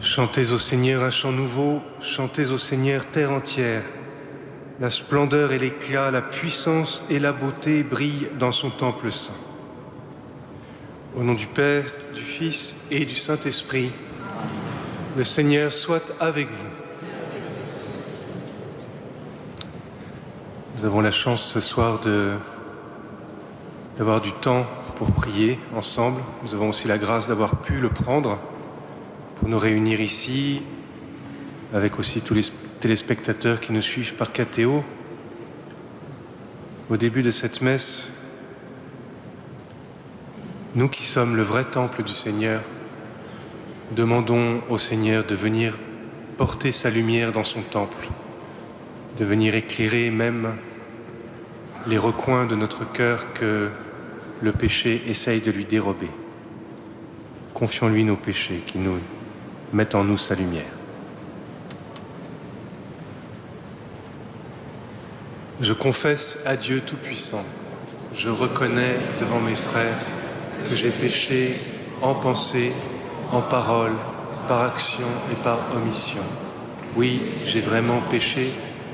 Chantez au Seigneur un chant nouveau, chantez au Seigneur terre entière. La splendeur et l'éclat, la puissance et la beauté brillent dans son temple saint. Au nom du Père, du Fils et du Saint-Esprit, le Seigneur soit avec vous. Nous avons la chance ce soir d'avoir du temps pour prier ensemble. Nous avons aussi la grâce d'avoir pu le prendre pour nous réunir ici, avec aussi tous les téléspectateurs qui nous suivent par KTO. Au début de cette messe, nous qui sommes le vrai temple du Seigneur, demandons au Seigneur de venir porter sa lumière dans son temple, de venir éclairer même les recoins de notre cœur que le péché essaye de lui dérober. Confions-lui nos péchés qui nous mettent en nous sa lumière. Je confesse à Dieu Tout-Puissant, je reconnais devant mes frères que j'ai péché en pensée, en parole, par action et par omission. Oui, j'ai vraiment péché,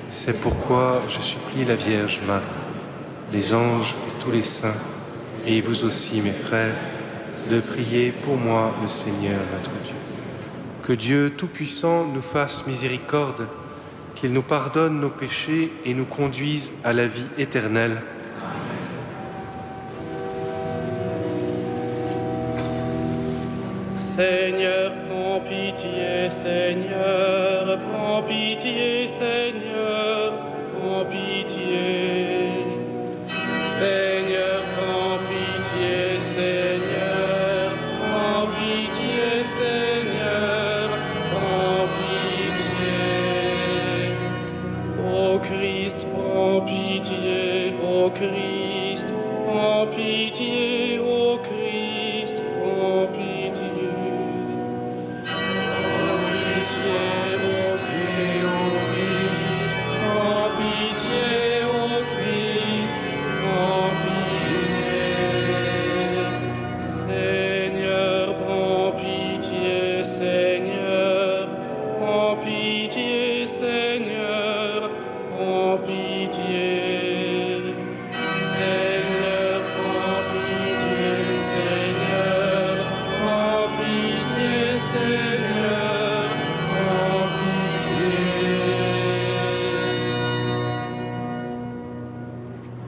c'est pourquoi je supplie la Vierge Marie, les anges et tous les saints, et vous aussi, mes frères, de prier pour moi, le Seigneur notre Dieu. Que Dieu Tout-Puissant nous fasse miséricorde, qu'il nous pardonne nos péchés et nous conduise à la vie éternelle. Seigneur, prends pitié, Seigneur, prends pitié, Seigneur, prends pitié. Seigneur, prends pitié, Seigneur, prends pitié, Seigneur, prends pitié. Ô Christ, prends pitié, ô Christ, prends pitié, ô Christ, prends pitié.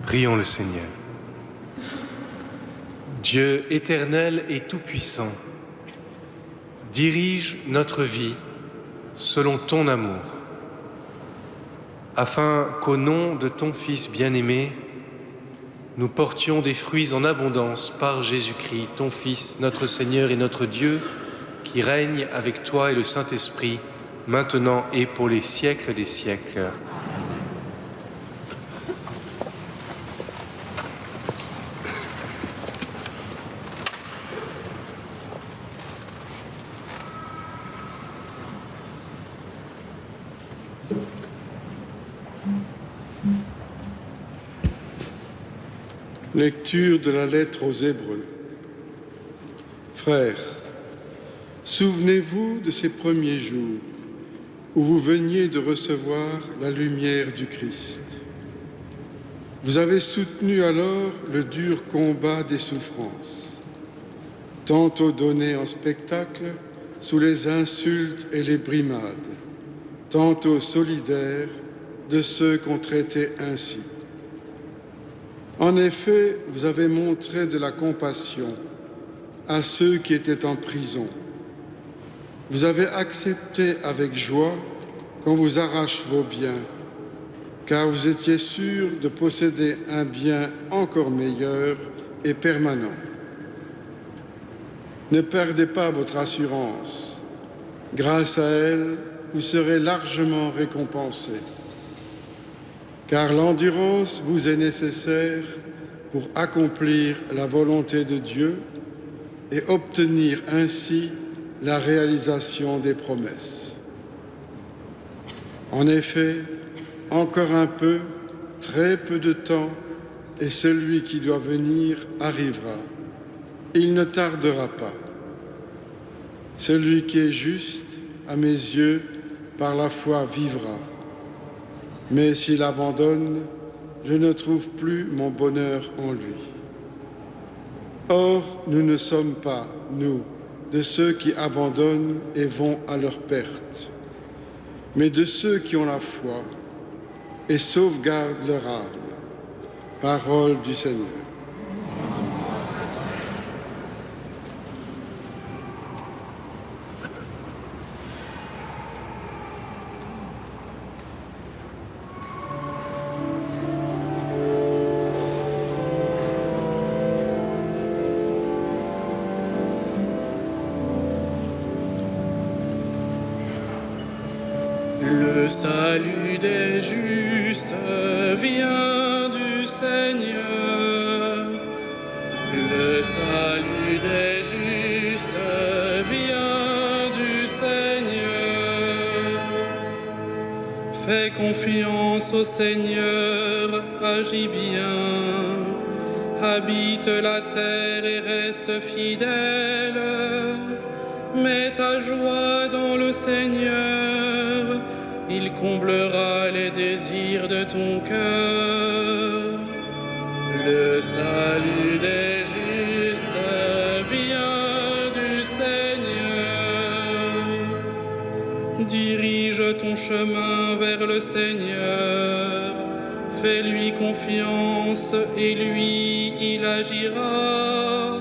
Prions le Seigneur. Dieu éternel et tout-puissant, dirige notre vie selon ton amour, afin qu'au nom de ton Fils bien-aimé, nous portions des fruits en abondance par Jésus-Christ, ton Fils, notre Seigneur et notre Dieu, qui règne avec toi et le Saint-Esprit, maintenant et pour les siècles des siècles. Lecture de la lettre aux Hébreux. Frères, souvenez-vous de ces premiers jours où vous veniez de recevoir la lumière du Christ. Vous avez soutenu alors le dur combat des souffrances, tantôt donné en spectacle sous les insultes et les brimades, tantôt solidaires de ceux qu'on traitait ainsi. En effet, vous avez montré de la compassion à ceux qui étaient en prison. Vous avez accepté avec joie qu'on vous arrache vos biens, car vous étiez sûr de posséder un bien encore meilleur et permanent. Ne perdez pas votre assurance. Grâce à elle, vous serez largement récompensés. Car l'endurance vous est nécessaire pour accomplir la volonté de Dieu et obtenir ainsi la réalisation des promesses. En effet, encore un peu, très peu de temps, et celui qui doit venir arrivera. Il ne tardera pas. Celui qui est juste à mes yeux, par la foi vivra. Mais s'il abandonne, je ne trouve plus mon bonheur en lui. Or, nous ne sommes pas, nous, de ceux qui abandonnent et vont à leur perte, mais de ceux qui ont la foi et sauvegardent leur âme. Parole du Seigneur. Le salut des justes vient du Seigneur. Le salut des justes vient du Seigneur. Fais confiance au Seigneur, agis bien. Habite la terre et reste fidèle. Mets ta joie dans le Seigneur. Il comblera les désirs de ton cœur. Le salut des justes vient du Seigneur. Dirige ton chemin vers le Seigneur. Fais-lui confiance et lui, il agira.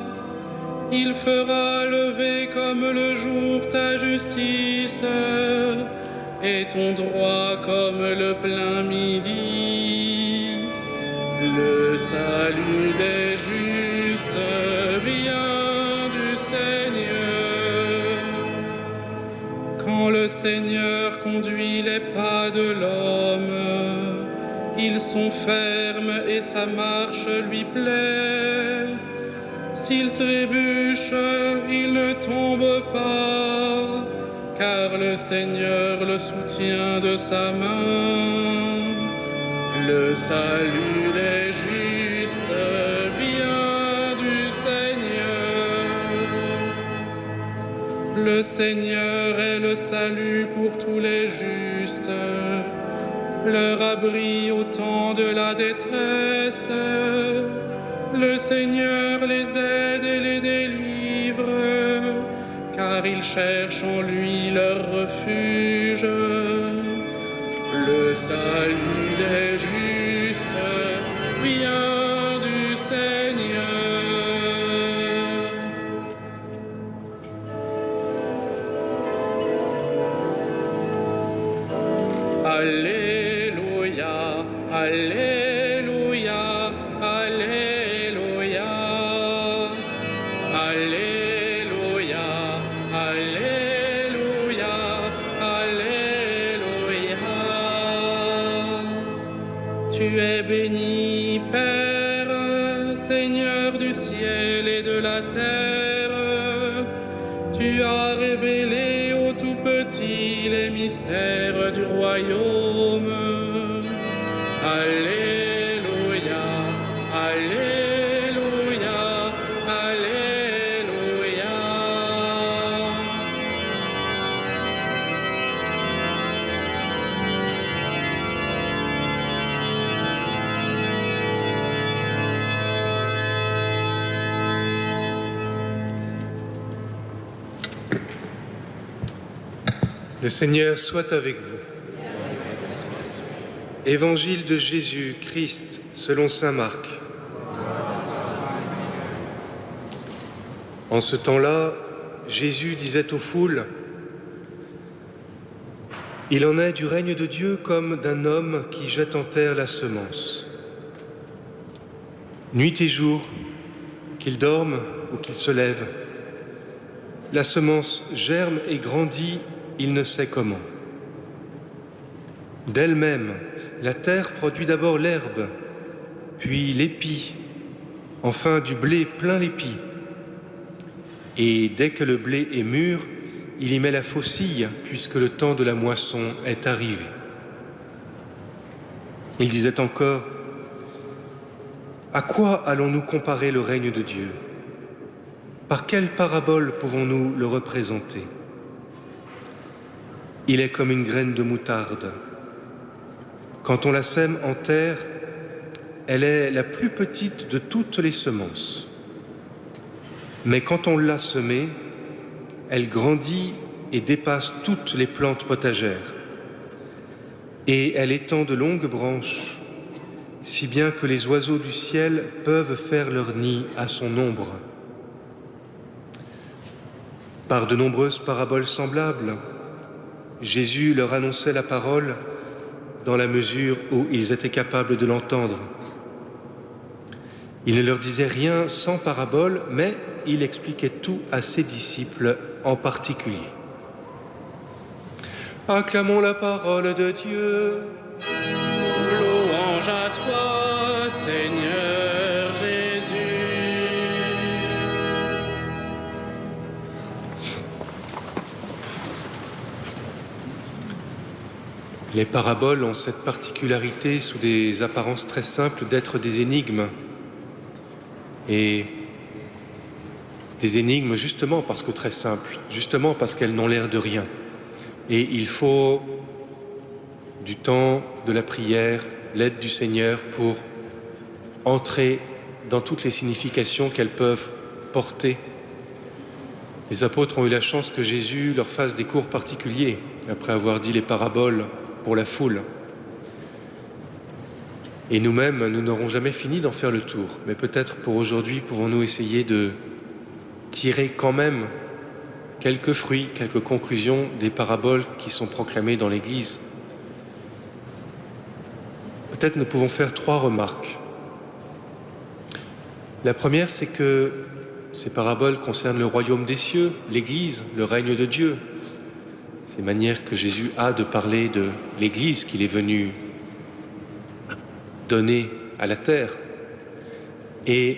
Il fera lever comme le jour ta justice et ton droit comme le plein midi. Le salut des justes vient du Seigneur. Quand le Seigneur conduit les pas de l'homme, ils sont fermes et sa marche lui plaît. S'il trébuche, il ne tombe pas, car le Seigneur le soutient de sa main. Le salut des justes vient du Seigneur. Le Seigneur est le salut pour tous les justes, leur abri au temps de la détresse. Le Seigneur les aide et les délivre, car ils cherchent en lui leur refuge. Le salut des justes vient du Seigneur. Alléluia, Alléluia, Alléluia. Alléluia, Alléluia, Alléluia. Tu es béni, Père, Seigneur du ciel et de la terre. Tu as révélé aux tout petits les mystères du royaume. Alléluia, Alléluia, Alléluia. Le Seigneur soit avec vous. Évangile de Jésus-Christ selon saint Marc. En ce temps-là, Jésus disait aux foules : « Il en est du règne de Dieu comme d'un homme qui jette en terre la semence. Nuit et jour, qu'il dorme ou qu'il se lève, la semence germe et grandit, il ne sait comment. D'elle-même, la terre produit d'abord l'herbe, puis l'épi, enfin du blé plein l'épi. Et dès que le blé est mûr, il y met la faucille, puisque le temps de la moisson est arrivé. » Il disait encore : « À quoi allons-nous comparer le règne de Dieu ? Par quelle parabole pouvons-nous le représenter ? Il est comme une graine de moutarde. Quand on la sème en terre, elle est la plus petite de toutes les semences. Mais quand on l'a semée, elle grandit et dépasse toutes les plantes potagères. Et elle étend de longues branches, si bien que les oiseaux du ciel peuvent faire leur nid à son ombre. Par de nombreuses paraboles semblables, Jésus leur annonçait la parole dans la mesure où ils étaient capables de l'entendre. Il ne leur disait rien sans parabole, mais il expliquait tout à ses disciples en particulier. Acclamons la parole de Dieu. Louange à toi, Seigneur Jésus. Les paraboles ont cette particularité, sous des apparences très simples, d'être des énigmes. Et des énigmes justement parce que très simples, justement parce qu'elles n'ont l'air de rien. Et il faut du temps, de la prière, l'aide du Seigneur pour entrer dans toutes les significations qu'elles peuvent porter. Les apôtres ont eu la chance que Jésus leur fasse des cours particuliers, après avoir dit les paraboles pour la foule. Et nous-mêmes, nous n'aurons jamais fini d'en faire le tour. Mais peut-être pour aujourd'hui, pouvons-nous essayer de tirer quand même quelques fruits, quelques conclusions des paraboles qui sont proclamées dans l'Église. Peut-être nous pouvons faire 3 remarques. La première, c'est que ces paraboles concernent le royaume des cieux, l'Église, le règne de Dieu. Ces manières que Jésus a de parler de l'Église qu'il est venu donner à la terre. Et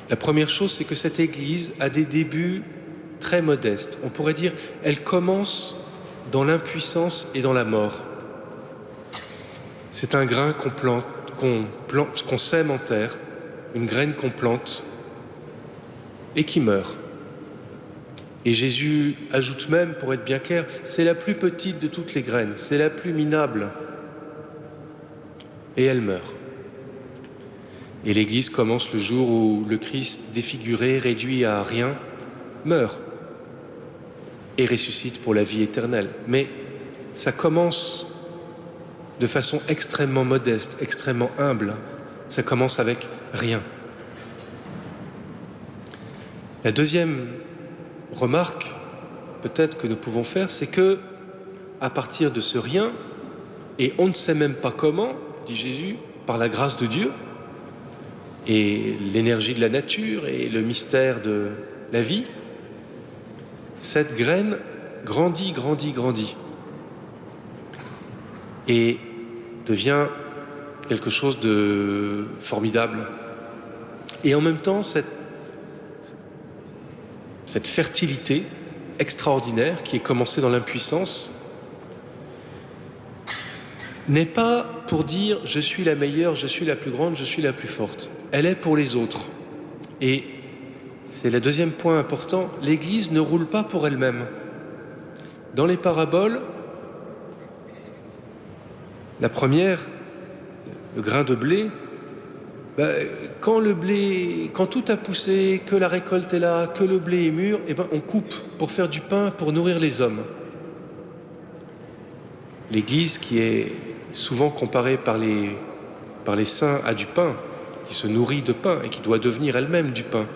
la première chose, c'est que cette Église a des débuts très modestes. On pourrait dire, elle commence dans l'impuissance et dans la mort. C'est un grain qu'on sème en terre, une graine qu'on plante et qui meurt. Et Jésus ajoute même, pour être bien clair, c'est la plus petite de toutes les graines, c'est la plus minable. Et elle meurt. Et l'Église commence le jour où le Christ, défiguré, réduit à rien, meurt et ressuscite pour la vie éternelle. Mais ça commence de façon extrêmement modeste, extrêmement humble. Ça commence avec rien. La deuxième remarque, peut-être que nous pouvons faire, c'est que, à partir de ce rien, et on ne sait même pas comment, dit Jésus, par la grâce de Dieu, et l'énergie de la nature, et le mystère de la vie, cette graine grandit, grandit, grandit, et devient quelque chose de formidable. Et en même temps, cette fertilité extraordinaire qui est commencée dans l'impuissance n'est pas pour dire « je suis la meilleure, je suis la plus grande, je suis la plus forte ». Elle est pour les autres. Et c'est le deuxième point important, l'Église ne roule pas pour elle-même. Dans les paraboles, la première, le grain de blé, quand tout a poussé, que la récolte est là, que le blé est mûr, on coupe pour faire du pain, pour nourrir les hommes. L'Église, qui est souvent comparée par les saints à du pain, qui se nourrit de pain et qui doit devenir elle-même du pain,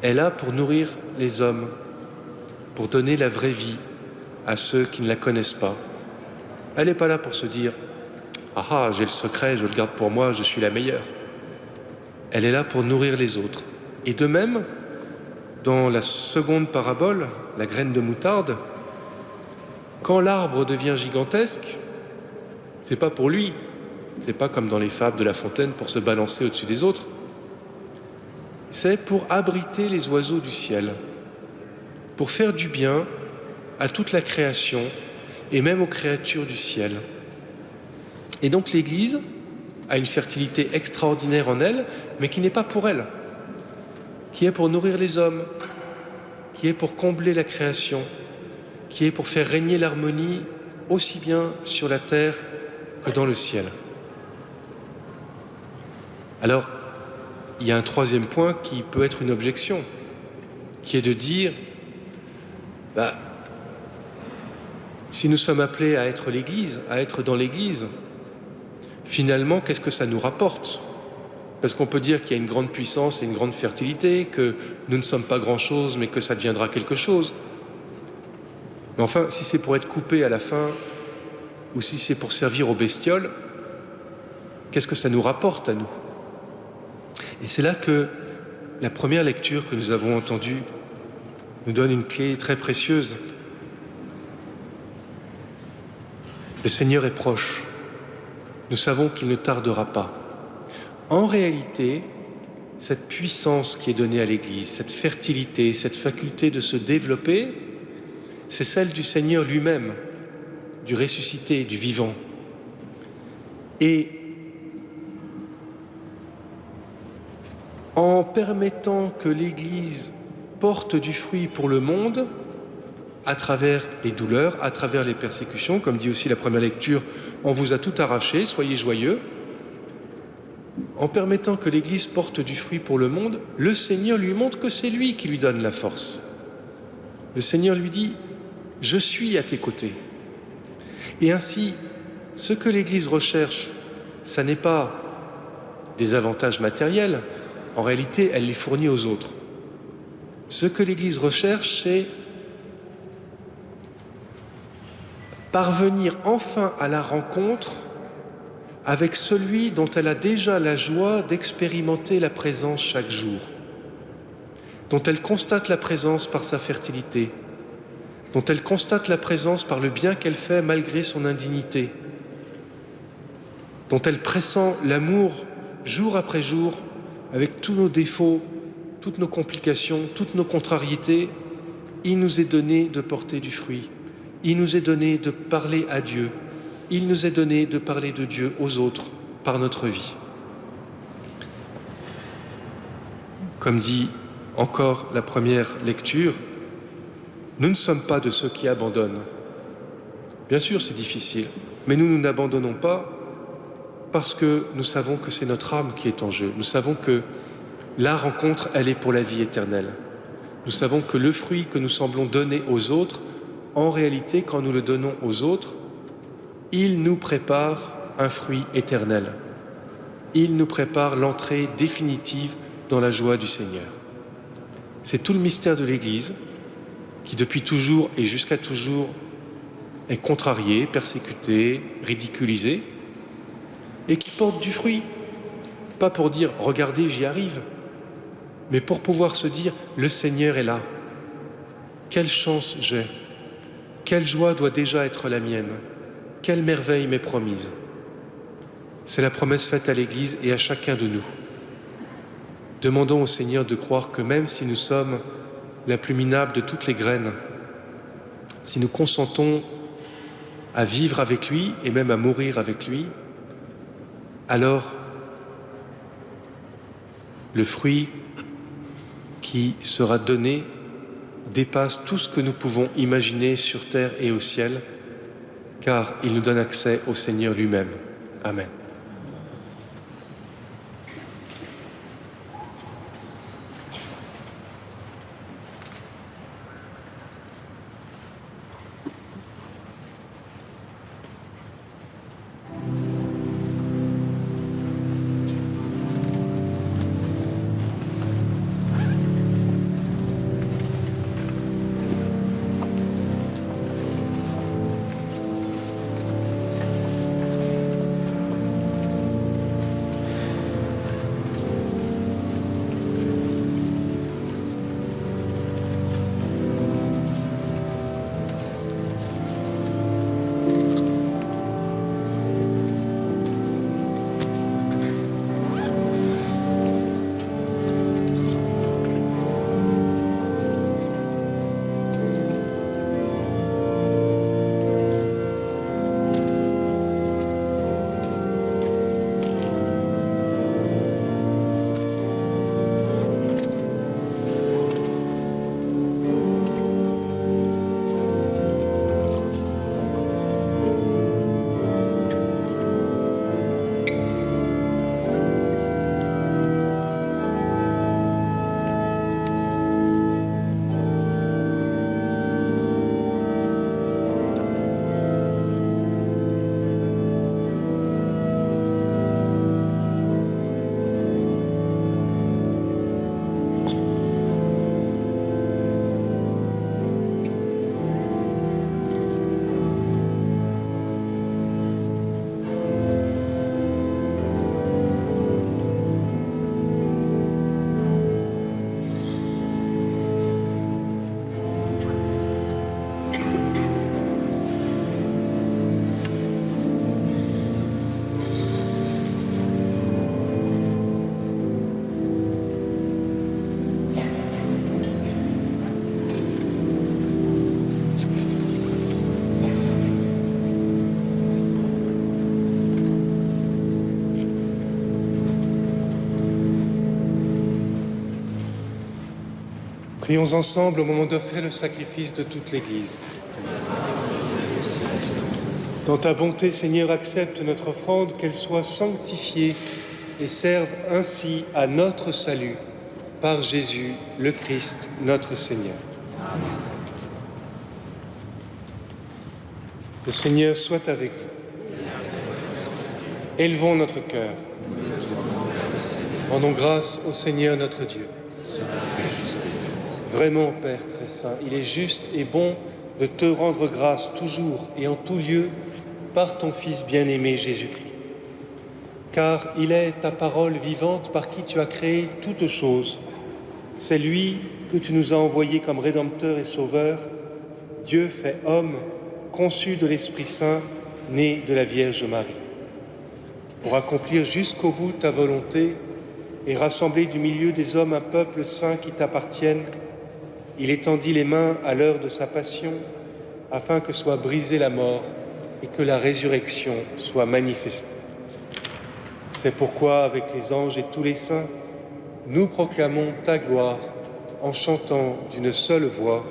est là pour nourrir les hommes, pour donner la vraie vie à ceux qui ne la connaissent pas. Elle n'est pas là pour se dire « Ah, j'ai le secret, je le garde pour moi, je suis la meilleure ». Elle est là pour nourrir les autres. Et de même, dans la seconde parabole, la graine de moutarde, quand l'arbre devient gigantesque, c'est pas pour lui, c'est pas comme dans les fables de La Fontaine pour se balancer au-dessus des autres, c'est pour abriter les oiseaux du ciel, pour faire du bien à toute la création et même aux créatures du ciel. Et donc l'Église a une fertilité extraordinaire en elle, mais qui n'est pas pour elle, qui est pour nourrir les hommes, qui est pour combler la création, qui est pour faire régner l'harmonie aussi bien sur la terre que dans le ciel. Alors, il y a un troisième point qui peut être une objection, qui est de dire, si nous sommes appelés à être l'Église, à être dans l'Église, finalement, qu'est-ce que ça nous rapporte ? Parce qu'on peut dire qu'il y a une grande puissance et une grande fertilité, que nous ne sommes pas grand-chose, mais que ça deviendra quelque chose. Mais enfin, si c'est pour être coupé à la fin, ou si c'est pour servir aux bestioles, qu'est-ce que ça nous rapporte à nous ? Et c'est là que la première lecture que nous avons entendue nous donne une clé très précieuse. Le Seigneur est proche. Nous savons qu'il ne tardera pas. En réalité, cette puissance qui est donnée à l'Église, cette fertilité, cette faculté de se développer, c'est celle du Seigneur lui-même, du ressuscité, du vivant. Et en permettant que l'Église porte du fruit pour le monde, à travers les douleurs, à travers les persécutions, comme dit aussi la première lecture, on vous a tout arraché, soyez joyeux. En permettant que l'Église porte du fruit pour le monde, le Seigneur lui montre que c'est lui qui lui donne la force. Le Seigneur lui dit, je suis à tes côtés. Et ainsi, ce que l'Église recherche, ça n'est pas des avantages matériels, en réalité, elle les fournit aux autres. Ce que l'Église recherche, c'est parvenir enfin à la rencontre avec celui dont elle a déjà la joie d'expérimenter la présence chaque jour, dont elle constate la présence par sa fertilité, dont elle constate la présence par le bien qu'elle fait malgré son indignité, dont elle pressent l'amour jour après jour avec tous nos défauts, toutes nos complications, toutes nos contrariétés. Il nous est donné de porter du fruit. Il nous est donné de parler à Dieu. Il nous est donné de parler de Dieu aux autres par notre vie. Comme dit encore la première lecture, nous ne sommes pas de ceux qui abandonnent. Bien sûr, c'est difficile, mais nous n'abandonnons pas parce que nous savons que c'est notre âme qui est en jeu. Nous savons que la rencontre, elle est pour la vie éternelle. Nous savons que le fruit que nous semblons donner aux autres, en réalité, quand nous le donnons aux autres, il nous prépare un fruit éternel. Il nous prépare l'entrée définitive dans la joie du Seigneur. C'est tout le mystère de l'Église qui, depuis toujours et jusqu'à toujours, est contrarié, persécuté, ridiculisé, et qui porte du fruit. Pas pour dire « regardez, j'y arrive », mais pour pouvoir se dire « le Seigneur est là ». Quelle chance j'ai, quelle joie doit déjà être la mienne, quelle merveille m'est promise. C'est la promesse faite à l'Église et à chacun de nous. Demandons au Seigneur de croire que même si nous sommes la plus minable de toutes les graines, si nous consentons à vivre avec lui et même à mourir avec lui, alors le fruit qui sera donné dépasse tout ce que nous pouvons imaginer sur terre et au ciel, car il nous donne accès au Seigneur lui-même. Amen. Prions ensemble au moment d'offrir le sacrifice de toute l'Église. Dans ta bonté, Seigneur, accepte notre offrande, qu'elle soit sanctifiée et serve ainsi à notre salut par Jésus, le Christ, notre Seigneur. Amen. Le Seigneur soit avec vous. Élevons notre cœur. Rendons grâce au Seigneur notre Dieu. Vraiment, Père très saint, il est juste et bon de te rendre grâce toujours et en tout lieu par ton Fils bien-aimé Jésus-Christ. Car il est ta parole vivante par qui tu as créé toutes choses. C'est lui que tu nous as envoyé comme Rédempteur et Sauveur, Dieu fait homme, conçu de l'Esprit Saint, né de la Vierge Marie. Pour accomplir jusqu'au bout ta volonté et rassembler du milieu des hommes un peuple saint qui t'appartienne, il étendit les mains à l'heure de sa passion afin que soit brisée la mort et que la résurrection soit manifestée. C'est pourquoi, avec les anges et tous les saints, nous proclamons ta gloire en chantant d'une seule voix.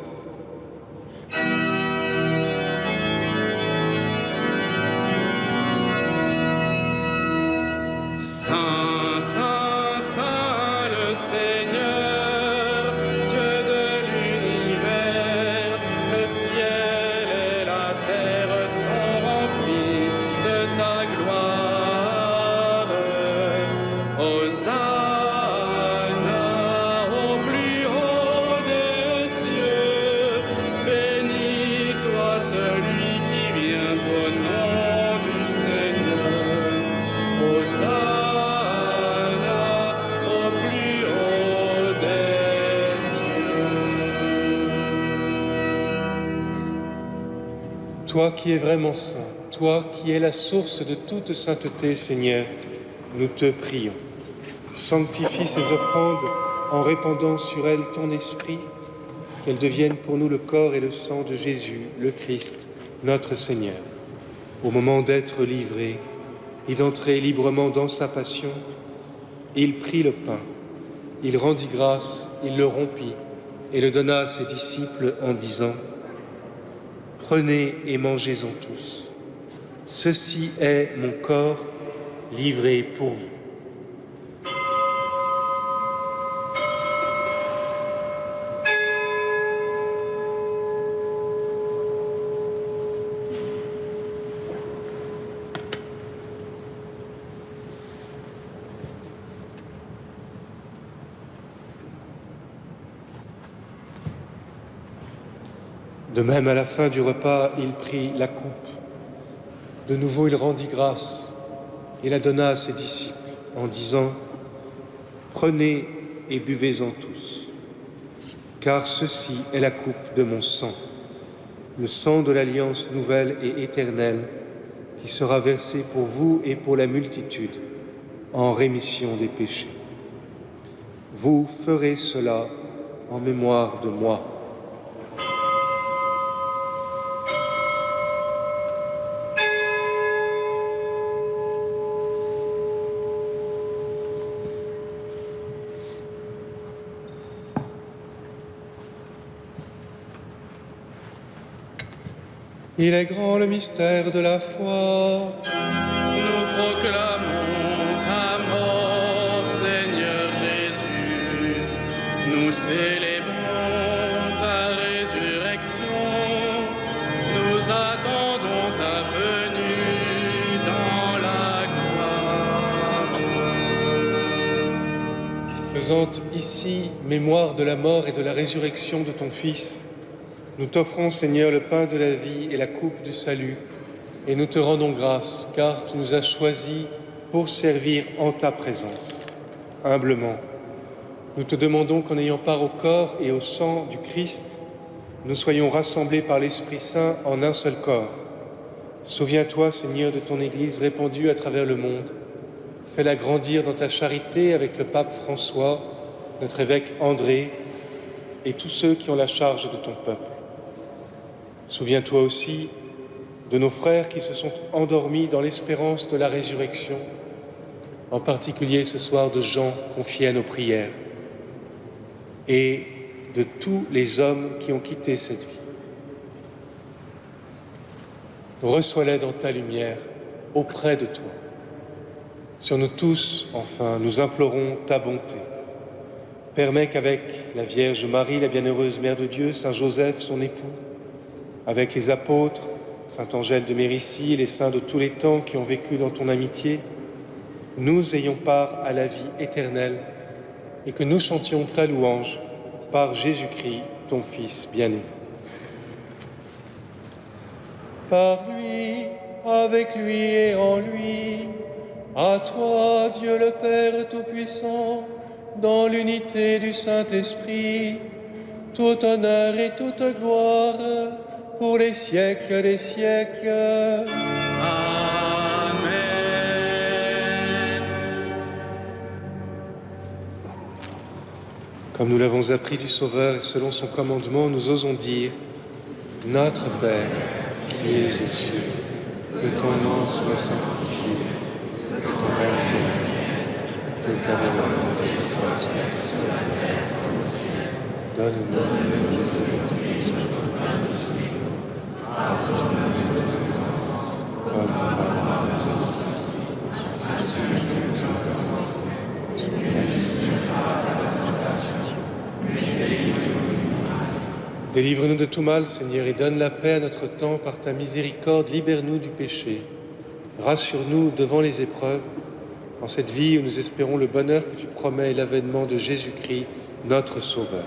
Saint, Saint, Saint, le Seigneur, Dieu de l'univers, le ciel et la terre sont remplis de ta gloire. Hosanna au plus haut des cieux, béni soit celui qui vient au nom du Seigneur. Hosanna. Toi qui es vraiment saint, toi qui es la source de toute sainteté, Seigneur, nous te prions. Sanctifie ces offrandes en répandant sur elles ton esprit, qu'elles deviennent pour nous le corps et le sang de Jésus, le Christ, notre Seigneur. Au moment d'être livré et d'entrer librement dans sa passion, il prit le pain, il rendit grâce, il le rompit et le donna à ses disciples en disant: Prenez et mangez-en tous. Ceci est mon corps livré pour vous. De même, à la fin du repas, il prit la coupe. De nouveau, il rendit grâce et la donna à ses disciples en disant: Prenez et buvez-en tous, car ceci est la coupe de mon sang, le sang de l'alliance nouvelle et éternelle qui sera versé pour vous et pour la multitude en rémission des péchés. Vous ferez cela en mémoire de moi. Il est grand le mystère de la foi. Nous proclamons ta mort, Seigneur Jésus. Nous célébrons ta résurrection. Nous attendons ta venue dans la gloire. Faisant ici mémoire de la mort et de la résurrection de ton Fils, nous t'offrons, Seigneur, le pain de la vie et la coupe du salut, et nous te rendons grâce, car tu nous as choisis pour servir en ta présence. Humblement, nous te demandons qu'en ayant part au corps et au sang du Christ, nous soyons rassemblés par l'Esprit Saint en un seul corps. Souviens-toi, Seigneur, de ton Église répandue à travers le monde. Fais-la grandir dans ta charité avec le pape François, notre évêque André, et tous ceux qui ont la charge de ton peuple. Souviens-toi aussi de nos frères qui se sont endormis dans l'espérance de la résurrection, en particulier ce soir de Jean confié à nos prières. Et de tous les hommes qui ont quitté cette vie. Reçois-les dans ta lumière, auprès de toi. Sur nous tous, enfin, nous implorons ta bonté. Permets qu'avec la Vierge Marie, la bienheureuse Mère de Dieu, Saint Joseph, son époux, avec les apôtres, Saint Angèle de Méricie et les saints de tous les temps qui ont vécu dans ton amitié, nous ayons part à la vie éternelle et que nous chantions ta louange par Jésus-Christ, ton Fils bien-aimé. Par lui, avec lui et en lui, à toi, Dieu le Père Tout-Puissant, dans l'unité du Saint-Esprit, tout honneur et toute gloire pour les siècles des siècles. Amen. Comme nous l'avons appris du Sauveur et selon son commandement, nous osons dire « Notre Père, qui es aux cieux, que ton nom soit sanctifié, que ton règne vienne, que ta volonté soit faite sur la terre comme au ciel. Donne-nous aujourd'hui notre pain de ce jour. Pardonne-nous nos offenses, comme nous pardonnons aussi à ceux qui nous offensent. Et ne nous laisse pas à la tentation, mais délivre-nous du mal. Délivre-nous de tout mal, Seigneur, et donne la paix à notre temps. Par ta miséricorde, libère-nous du péché. Rassure-nous devant les épreuves, en cette vie où nous espérons le bonheur que tu promets et l'avènement de Jésus-Christ, notre Sauveur.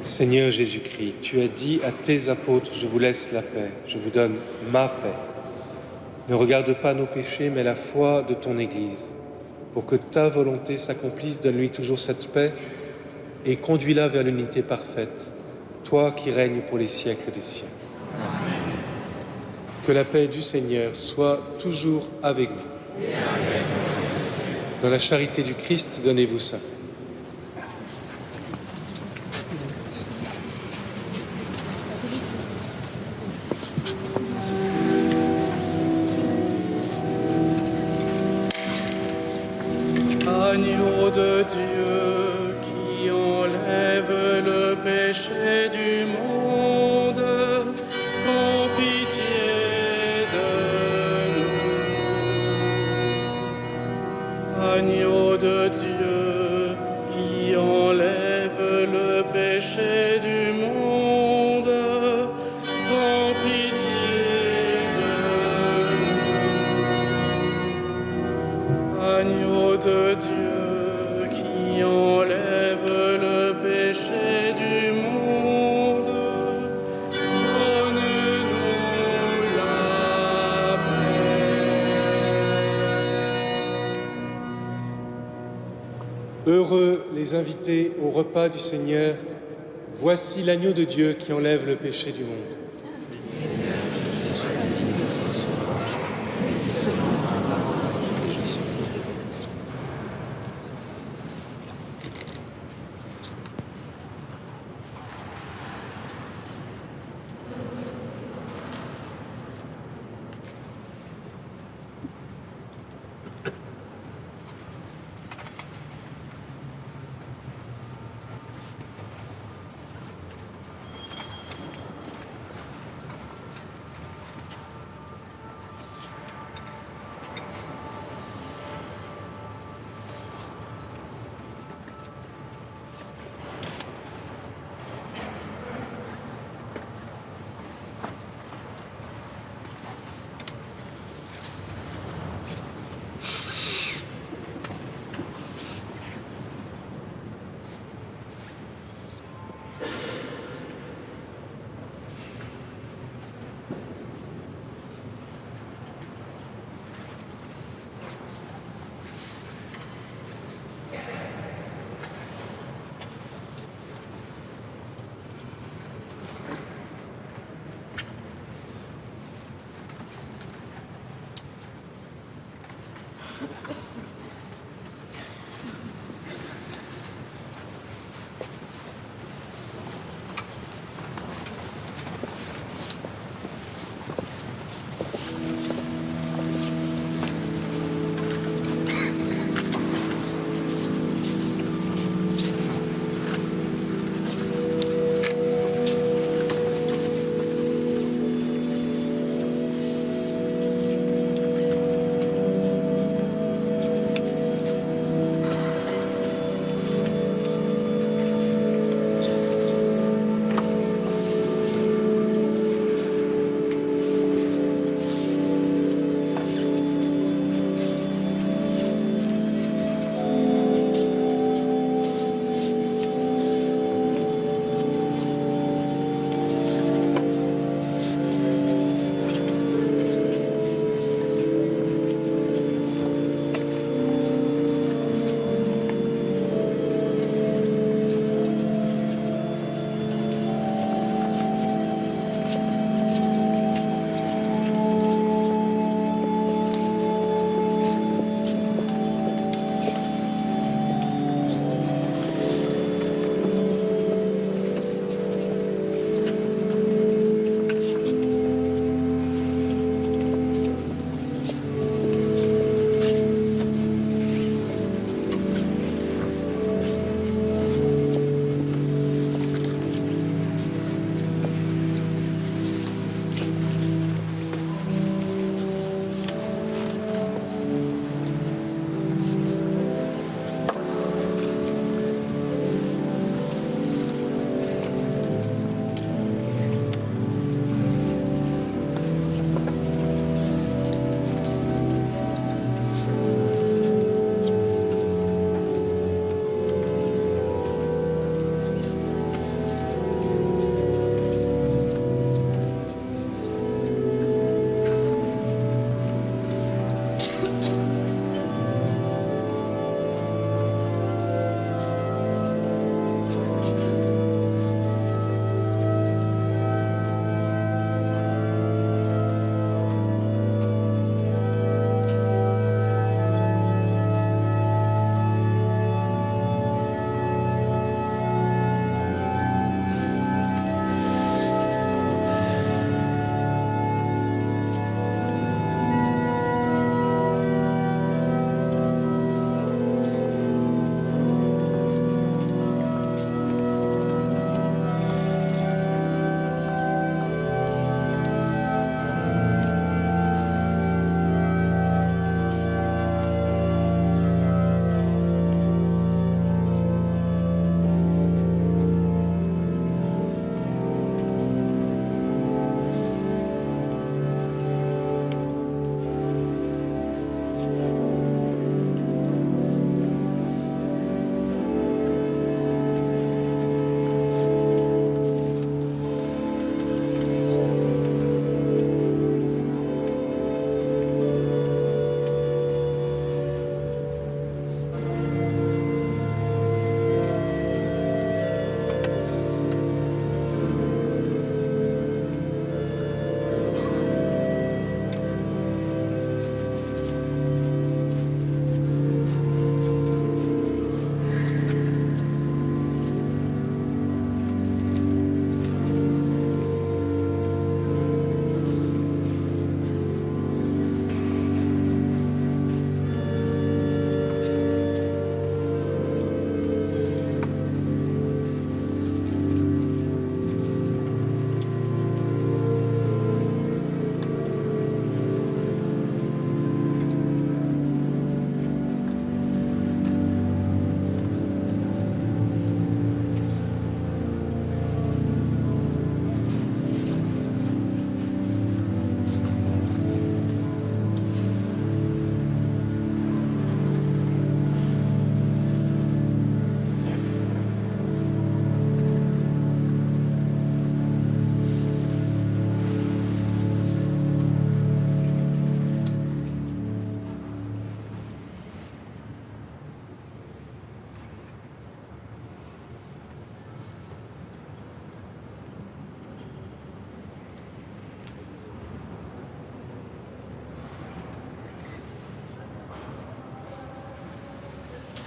Seigneur Jésus-Christ, tu as dit à tes apôtres, je vous laisse la paix, je vous donne ma paix. Ne regarde pas nos péchés, mais la foi de ton Église. Pour que ta volonté s'accomplisse, donne-lui toujours cette paix et conduis-la vers l'unité parfaite, toi qui règnes pour les siècles des siècles. Amen. Que la paix du Seigneur soit toujours avec vous. Dans la charité du Christ, donnez-vous ça. Agneau de Dieu qui enlève le péché du monde, prends pitié de nous. Agneau de Dieu qui enlève le péché du monde, prends pitié de nous. Agneau de Dieu qui enlève le péché du monde, donne-nous la paix. Heureux les invités au repas du Seigneur. Voici l'agneau de Dieu qui enlève le péché du monde.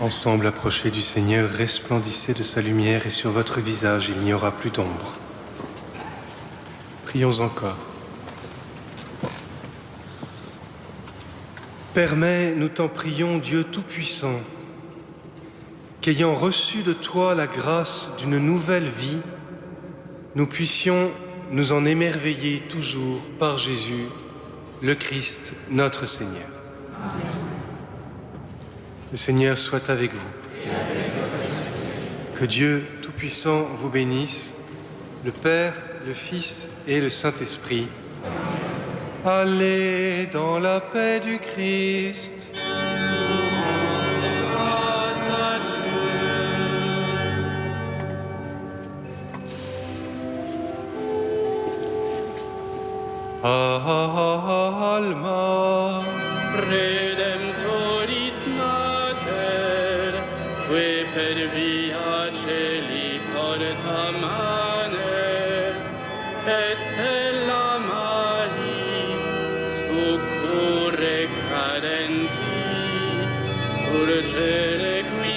Ensemble approchés du Seigneur, resplendissez de sa lumière et sur votre visage il n'y aura plus d'ombre. Prions encore. Permets, nous t'en prions, Dieu Tout-Puissant, qu'ayant reçu de toi la grâce d'une nouvelle vie, nous puissions nous en émerveiller toujours par Jésus, le Christ, notre Seigneur. Amen. Le Seigneur soit avec vous. Que Dieu Tout-Puissant vous bénisse, le Père, le Fils et le Saint-Esprit. Allez dans la paix du Christ. Grâce à Dieu. Alma Redemptoris Mater, que per via celi portam manes, et stella maris succurre cadenti, surgere qui